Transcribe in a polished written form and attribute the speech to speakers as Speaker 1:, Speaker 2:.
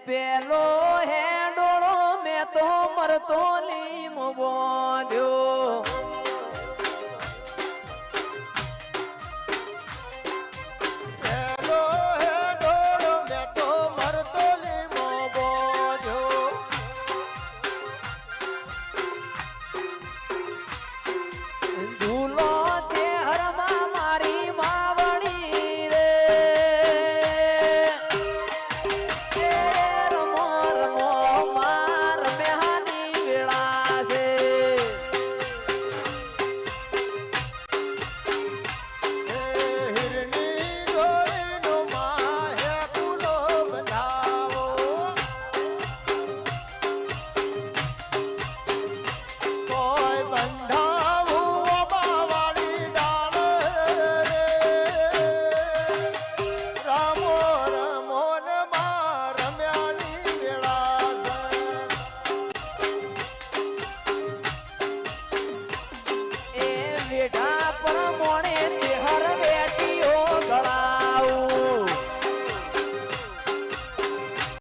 Speaker 1: પેલો હે ડોળો મેં તો મરતો લીમ બોધ્યો
Speaker 2: પેલો હે ડોળો મેં તો મરતો લીમો બોધ્યો
Speaker 1: ધૂલો છે હરમાં મારી માવડી રે રમો રમો માર મેહાની વેળા છે
Speaker 2: હિરની ડોળીનો માહે કુલો બંધાવો કોઈ બંધાવું બાવાળી ડાળ રામો રમો ને માં રમ્યાની વેળા
Speaker 1: એ વેઢા પર મોણે